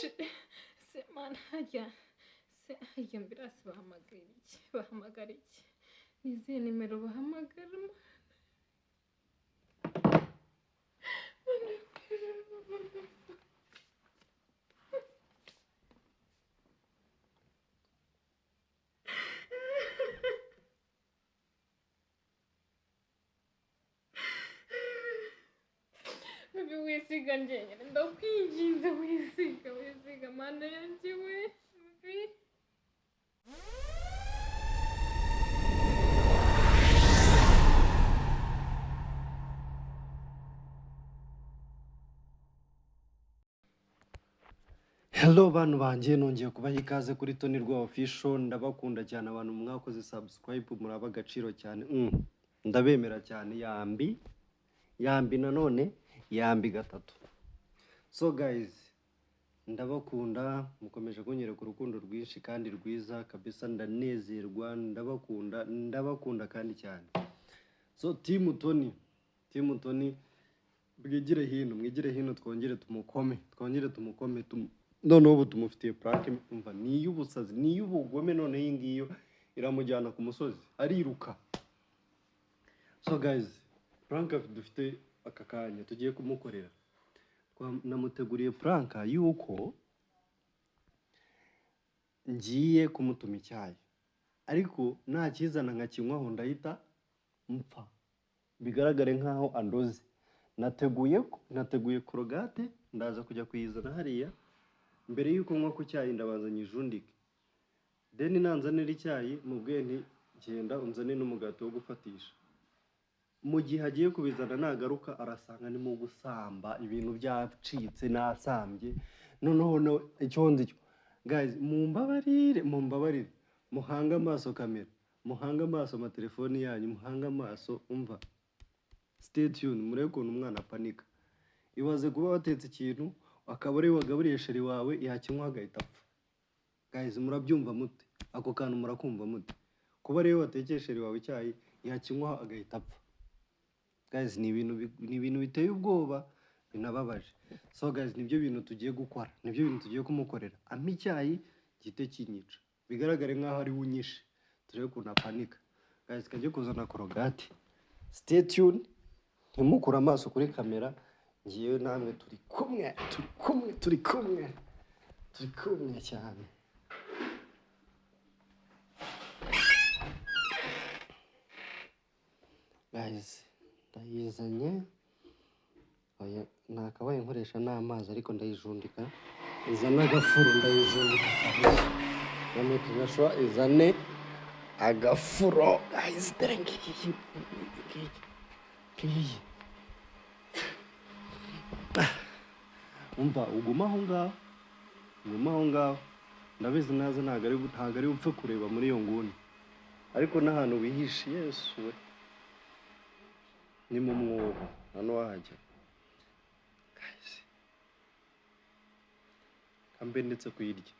se mana hajya se hajya mbirasi bahamagara iki nizihe nimero bahamagara Baby wisiga njyenyine ndakwinginze wisiga mana yanjye we baby Hello bantu banjye nongeye kubaha ikaze kuri Tony Rwa Official. Ndabakunda cyane abantu mwakoze subscribe muraba agaciro cyane. Ndabemera cyane yambi nanone yambi gatatu. So guys, ndabakunda mukomeje kunyereka urukundo rwinshi kandi rwiza kabisa, ndanezerwa, ndabakunda kandi cyane. So team Tony mwigire hino twongere tumukome none ubu tumufitiye prank umva niy'ubusazi niy'ubugome none iyi ngiyo iramujyana ku musozi ariruka. So guys, prank dufite aka kanya tugiye kumukorera. Namuteguriye prank yuko ngiye kumutuma icyayi ariko nta kizana nkakinywaho ndahita mpfa bigaragare nkaho andoze. Nateguye korogate ndaza kujya kuyizana hariya. Mbere yuko nywa ku cyayi ndabanza nyijundike, then nanzanira icyayi mubwiye nti genda unzane n'umugati wo gufatisha. Mu gihe agiye kubizana nagaruka arasanga ni mu gusamba ibintu byacitse nasambye. Noneho icyo nzi cyo guys, mumbabarire muhanga amaso kamera, muhanga amaso amatelefoni yanyu, muhanga amaso umva. Stay tuned murebe ukuntu umwana apanika. Ibaze kuba watetse ikintu akaba ari wagaburiye sheri wawe yakinywa agahita apfa. Guys, murabyumva mute? Ako kantu murakumva mute? Kuba rero watekeye sheri wawe icyayi yakinywa agahita apfa. Guys, ni ibintu biteye ubwoba binababaje. So guys, nibyo bintu tugiye gukora, nibyo bintu tugiye kumukorera. Ampa icyayi gite kinyica bigaragare nkaho ari unyishe, turebe ukuntu apanika. Guys, kajye kuzana korogati. Stay tuned, ntimukure amaso kuri kamera. Ngiyewe namwe turi kumwe cyane. Guys, ndayizanye. Oya, nakabaye nkoresha n'amazi ariko ndayijundika. Izana agafuru ndayijundika. None tunashwa izane agafuro. Guys, thank you. Umva uguma aho ngaho ndabizi naza ntago ari upfe kureba muri iyo nguni ariko n'ahantu wihishe Yesu we ni mu mwobo hano wahajya. Guys, kambe ndetse kuyirya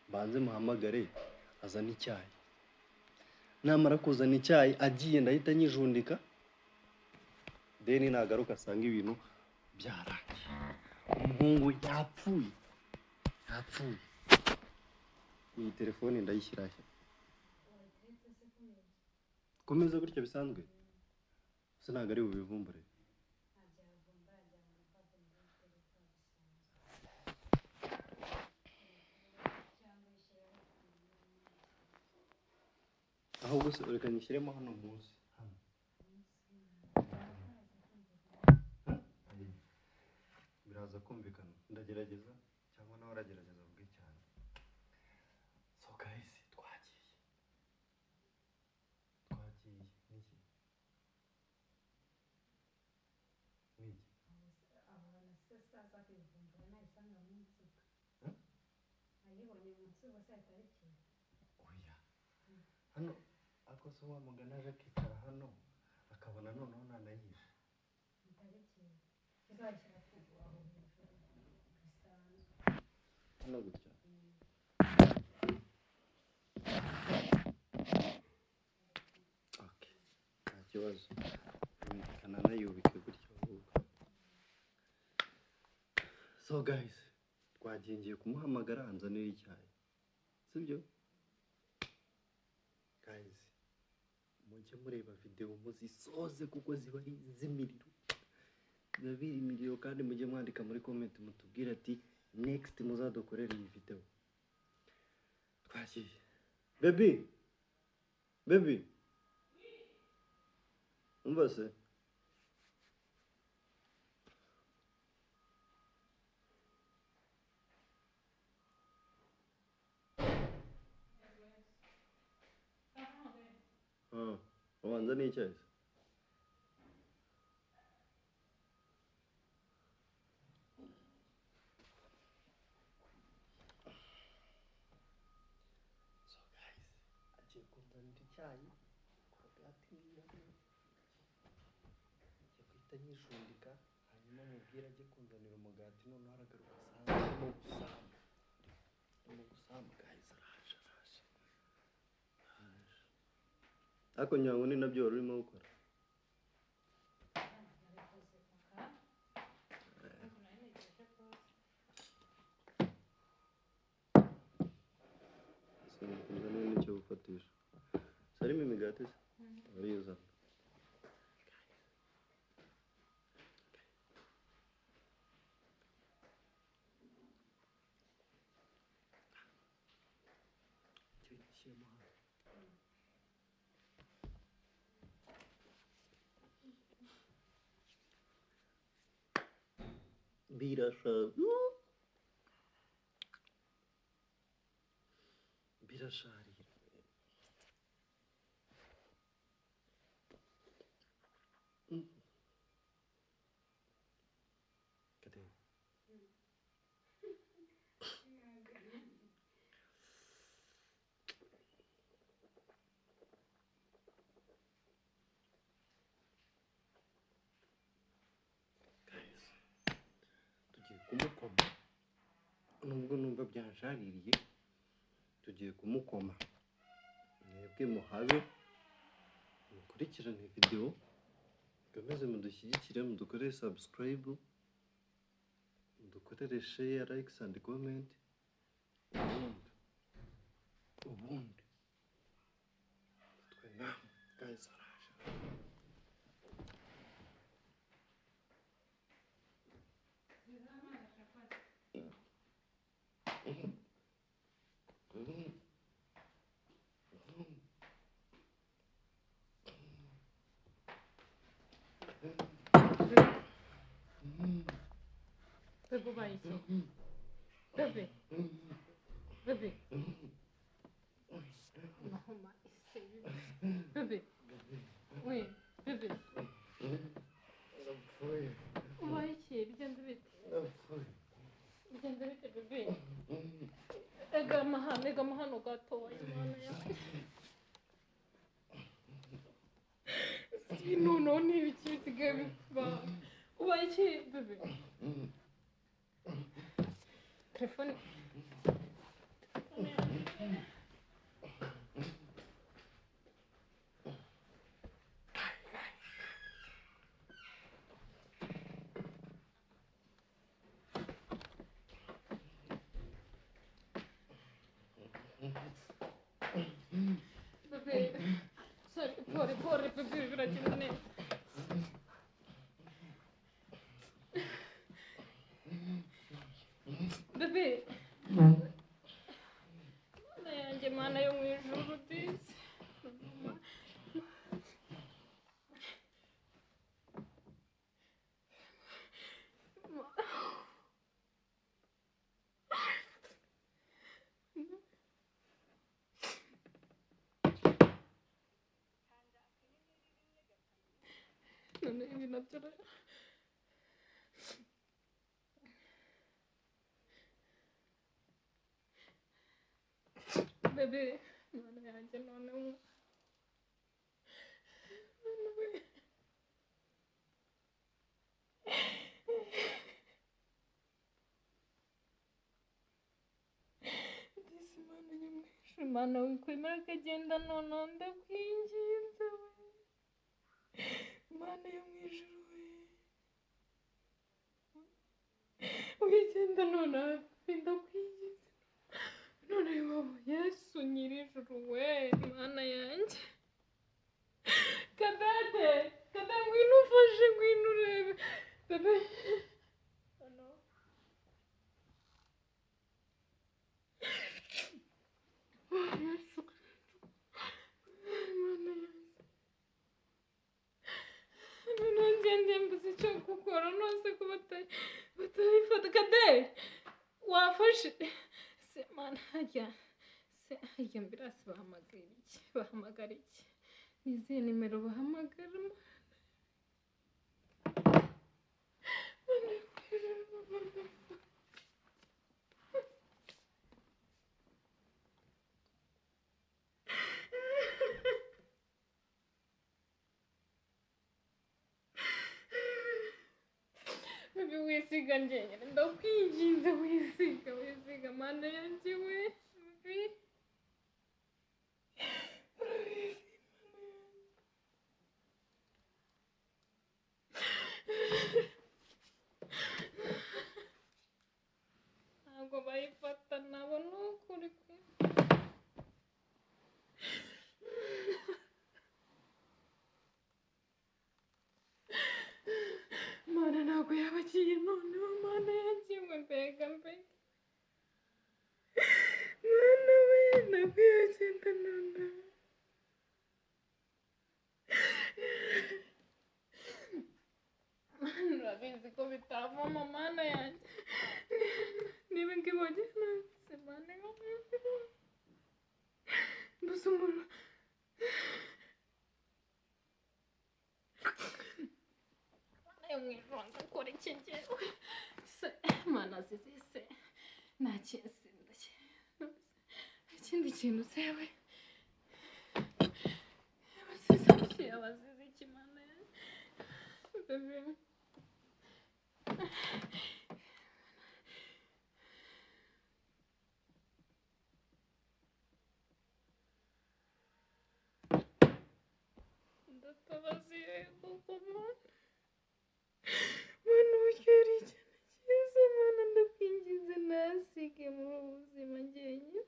banze muhamagare azana icyayi. Namara kuzana icyayi agiye ndahita nyijundika, then nagaruka asanga ibintu byarangiye. Umuhungu yapfuye. Iyi telefone ndayishyira he? Komeza gutya bisanzwe. Se ntago ari bubivumbure. Ahubwo se ureka nyishyiremo hano munsi. Biraza kumvikana. Ndagerageza cyangwa nawe aragerageza vuga cyane. So guys, twagiye niki abana sasa kwivumbura nayisanga munsi ayibonye munsi bose atariki oya hano akoso wa mugana aje kicara hano akabona noneho nanayisha atariki izashyira kuva aho hejuru bisanzwe hano gutya. Okay, nta kibazo kananayubike gutya ahubwo. So guys, twagiye ngiye kumuhamagara anzanira icyayi sibyo guys mujye mureba video muzisoze kuko ziba ari iz'imiriro biba biri imiriro kandi mujye mwandika muri comment mutubwire ati next muzadukorera iyi video twagiye baby umva se ubanza ni icyayi agiye kunzanira icyayi korogati niyo agiye guhita nyishundika hanyuma mubwire ajye kunzanira umugati noneho aragaruka asanga arimo gusamba guys araje ariko nyango ni nabyo wari urimo gukora sinzi n'icyo gufatisha sarimo imigati se ariyuzana birasharira kade tugiye kumukoma nubwo numva byanshaririye tugiye kumukoma mwebwe muhabe mukurikirane video mukomeze mudushyigikire mudukorere subscribe mudukorere share likes and comment ubundi twe namwe guys araje Bebe ubaye iki? Bebe Mahoma ise bebe we bebe ubaye iki bigenze bite bebe ega amahano gatoya imana yawe noneho n'ibiki bisigaye biba ubaye iki bebe telefone bebe sorry pore bebe biragenda neza bebe mana yanjye mana yo mu ijuru disi none ibi nabyo bebe mana yanjye noneho Mana wikwemera akagenda noneho ndakwinginze we Mana yo mu ijuru we wigenda noneho ndakwigize none wowe yesu nyir'ijuru we mana yanjye Kadete ngwino ufashe ngwino urebe bebe hano yesu mana yanjye nanjye mbuze icyo gukora nose ko batabifata Kade wafashe se mana hajya se hajya mbirasi bahamagara iki ni izihe nimero bahamagara Bebe wisiga njyenyine ndakwinginze wisiga mana yanjye we bebe ntabwo bayifata nabo ni ukuri kwe mana ntabwo yabagiye noneho mana yanjye we mbega mana we ntabwo yagenda noneho urabizi ko bitavamo mana yanjye niba ngibonye nase mana mbuze umuntu mana yo mwijuru ndakora iki njyewe se mana zizi se nta kintu ikindi kintu sewe abazizi iki mana yanjye bebe ndatabaziye kuko mana ugera ikintu cyiza mana ndakwingize ntasige muri ubu buzima njyenyine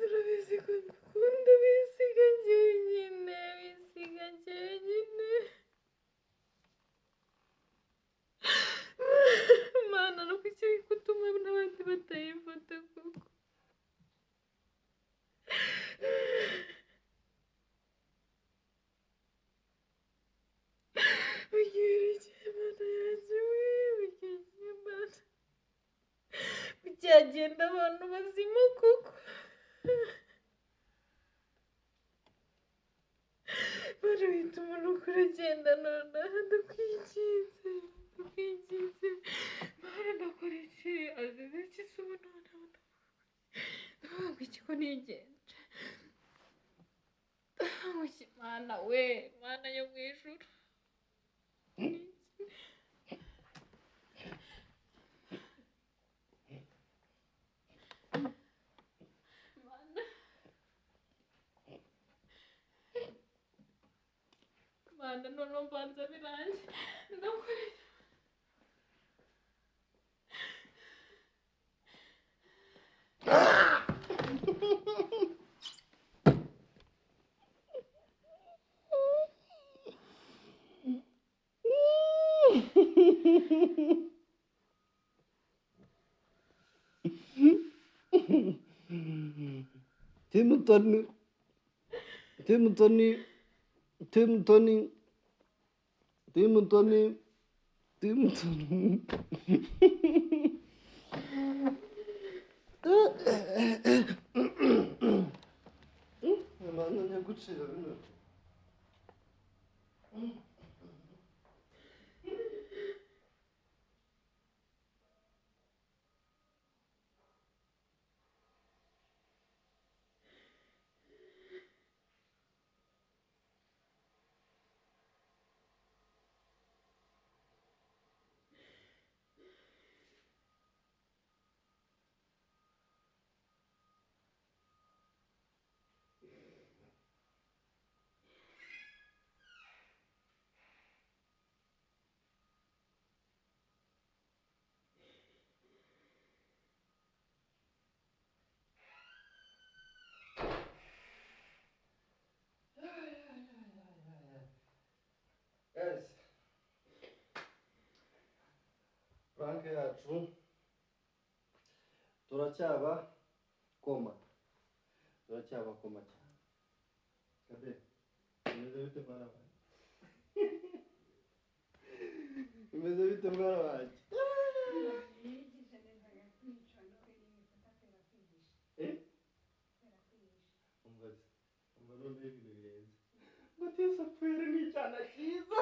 urabizi ko ngukunda wisiga njyenyine mana no kuki gutuma n'abandi batayifata koko ugiye mana yanjye we ugiye mana byagenda abantu bazima koko bari bituma nuko uragenda nonaha ndakwinginze mana ndakora iki azize iki se ubu noneho ndavuga iki ko nigenje mana we mana yo mu ijuru mana noneho mbanza biranjye ndakora Tim Mana nyagucira bino guys. Prank yacu turacyaba koma cyane. Kade imeze bite mwana wanjye? Imeze bite mwana wanjye? Umva none ibintu birenze. Guteza pfere ni icyana cyiza.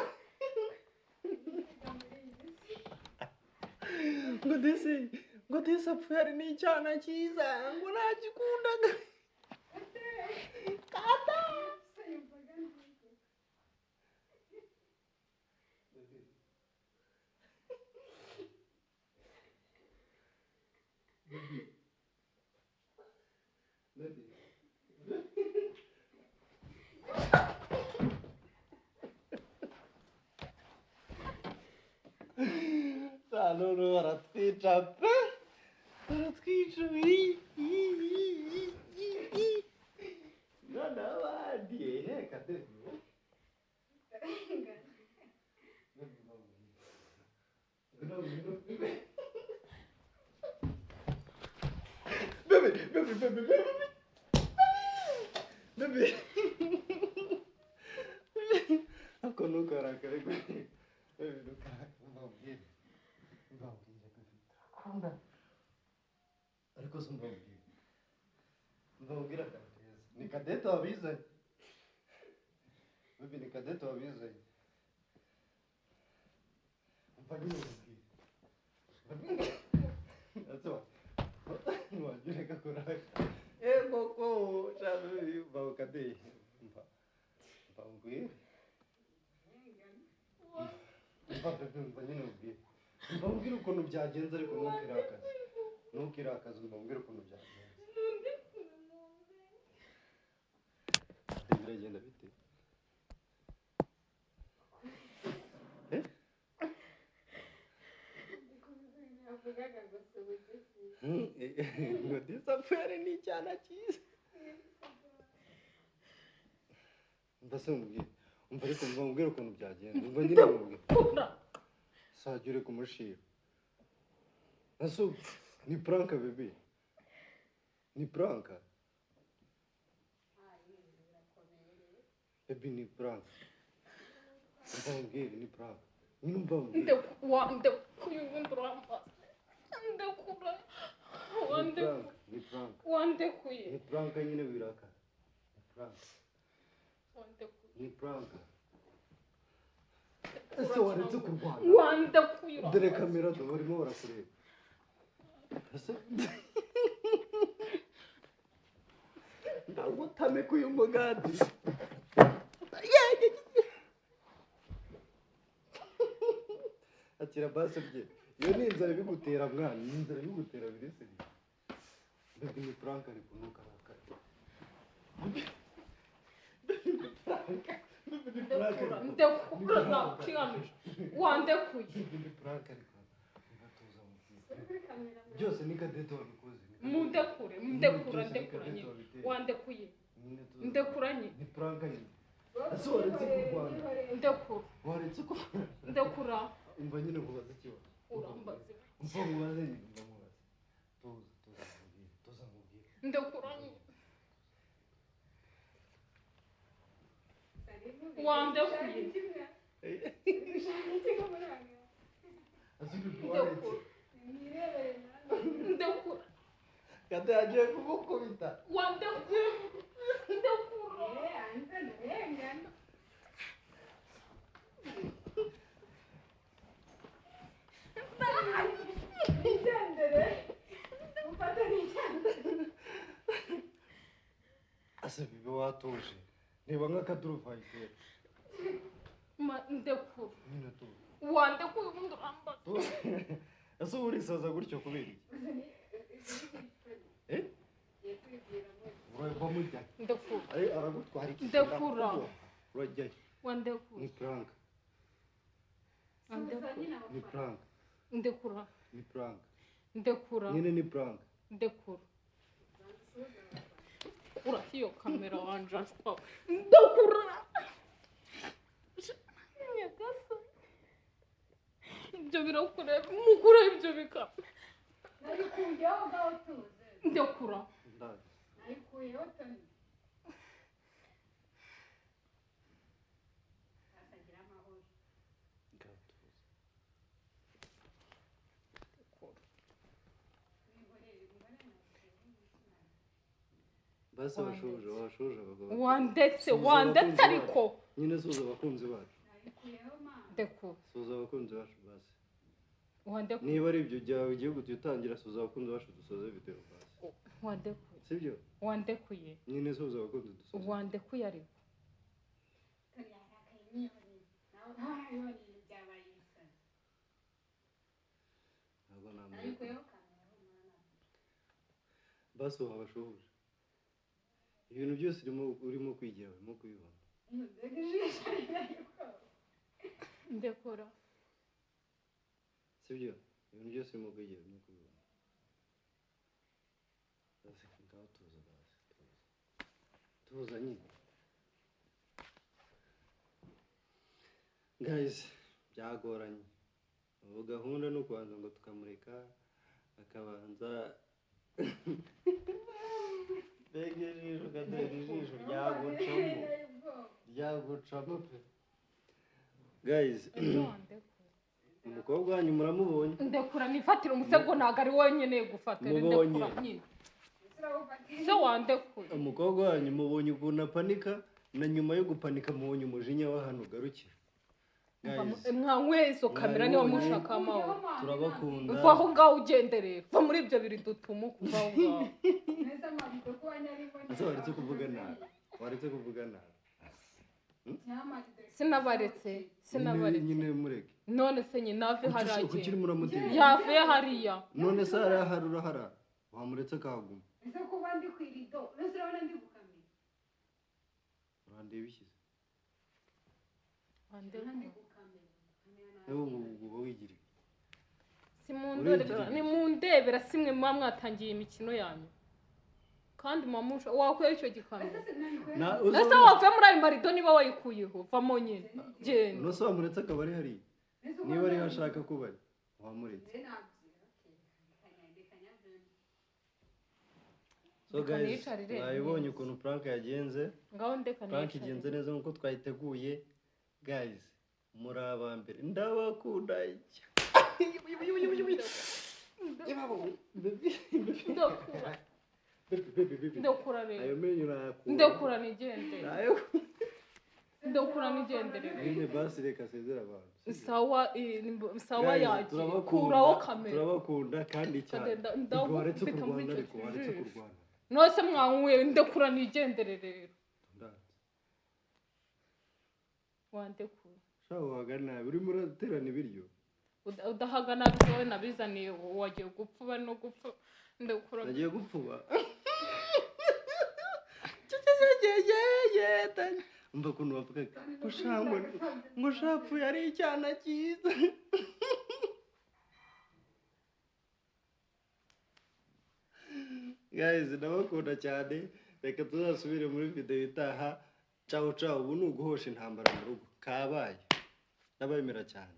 Guteza pfere ni icyana cyiza. Ngo nagikundaga. Kata. None baratwica pe, baratwica none abandi Kadevi Baby. Ako nukarakare kwe. Baby nukarakare mbabwire. Kunda. Ariko mbabwira Kadeza. Ni Kadeta wabize. Baby ni Kadeta wabize. Mfanyeni mbabwire. Atwa. Wajire kakuraka. Koko chabe bakade. Mbabwire. Mbabwire ukuntu byagenze ariko ntukirakaze mbabwire ukuntu byagenze. Biragenda bite? Ngo disapere ni icyana cyiza. Mbase mbwire. Umva ariko mbabwire ukuntu byagenze. Umva nyine mbabwire. Sajure kumushira. Aso ni prank baby. Ni prank. Baby ni prank. Mbabwire ni prank. Mbabwire. Wande kuyunduramba. Ni prank. Wande kuye. Ni prank nyine wiraka. Ni prank. Ni prank. Ese waretse kurwana. Wande kuye. Dore kamera barimo barakureba. Ese ndagutame kuyu mugati. Akira base bye. Iyo ni inzara bigutera mwana, ni inzara bigutera bireseri. Baby ni prank ari kunuka rakara. Ndekura na kiganisha. Wande kuye. Ni prank ari kunuka. Byose ni Kadeta wabikoze. Mundekura nyine. Wande kuye. Ndekura nyine. Ni prank nyine. Ese waretse kurwana. Ndekura. Waretse kurwana. Ndekura. Umva nyine kubaza ikibazo. Urambaze. Umva mubaze nyine. Tuza mubwire. Ndekura nyine. Wande kuye. Ndekura. Kade agiye kumukubita. Wande kuye. Ndekura. Ase bibe watuje. Niba nk'akaduruvayi. Ndekura. Nyine tu. Wande kuye unduramba. Ese urisaza gutyo kubera iki? Urava mujya. Ndekura. Aragutwara iki? Ndekura. Urajya. Wande Ni kuye. prank. Ni prank. Ndekura. Ni prank. Ndekura. Nyine ni prank. Ndekura. Urahiyo kamera wanje ashwa. Ndekura. Nyagasani. ibyo birakureba mukura ibyo bikaba nabikuyeho ngaho tuze ndakura nabikuyeho toni asagira amahoro basi washoje abagabo wandetse ariko nyine suza abakunzi bacu nabikuyeho mama ndekura suza abakunzi bacu basi wandekura niba ari ibyo byawe ugiye gutangira suza abakunzi bacu dusoze video basi wandekuye sibyo wandekuye nyine suza abakunzi dusoze wandekuye ariko toni yarakaye nyihoreye nawe ntayiboneye byabaye ibisazi ntabwo namenya nabikuyeho kamera mwana basi wabashoje ibintu byose urimo kwigira urimo kubibona ndekura sibyo ibintu byose urimo kwigira urimo kubibona basi ngaho tuza basi tuza nyine guys byagoranye ubu gahunda ni ukubanza ngo tukamureka akabanza mbega ijisho gatera ijisho ryagucamo pe guys umukobwa wanyu muramubonye ndekura nifatira umusego ntabwo ari wenyine gufata ndekura nyine se wandekuye umukobwa wanyu mubonye ukuntu apanika na nyuma yo gupanika mubonye umujinya wa hano ugarukira mwanyweye izo kamera niba mushaka amahoro turabakunda va aho ngaho ugenderera va muri ibyo biri dutuma kuva aho ngaho ese waretse kuvuga nabi sinabaretse nyine mureke none se nyine nave hariya ukiri muramutera yavuye hariya none se hariya hari urahara wamuretse akahaguma ese kuba ndi ku irido uretse urabona ndi gukamera urandeba ishyize ndi gukamera nawe uba wigiriye nimundebera simwe muba mwatangiye imikino yanyu kandi mamusha wakuye icyo gikamera ese wavuye muri ayo marido niba wayikuyeho vamo nyine genda nose wamuretse akaba ari hariya niba ariho ashaka kuba ari wamuretse so guys mwabibonye ukuntu prank yagenze prank igenze neza nkuko twayiteguye guys muri abambere ndabakunda ndekura rero ayo menyo nakura ndekura nigendere ndekura nigendere nyine basi reka asezera abantu sawa yagiye kuraho kamera turabakunda kandi cyane waretse kurwana ariko waretse kurwana nose mwanyweye ndekura nigendere rero wandekura shaho waga nabi urimo uraterana ibiryo udahaga nabi wowe nabizaniye wagiye gupfa bari no gupfa ndekura nagiye gupfuba umva ukuntu bavugaga ngo shapfuye ari icyana cyiza guys ndabakunda cyane reka tuzasubire muri video itaha ciao ciao ubu ni uguhosha intambara mu rugo kabaye ndabemera cyane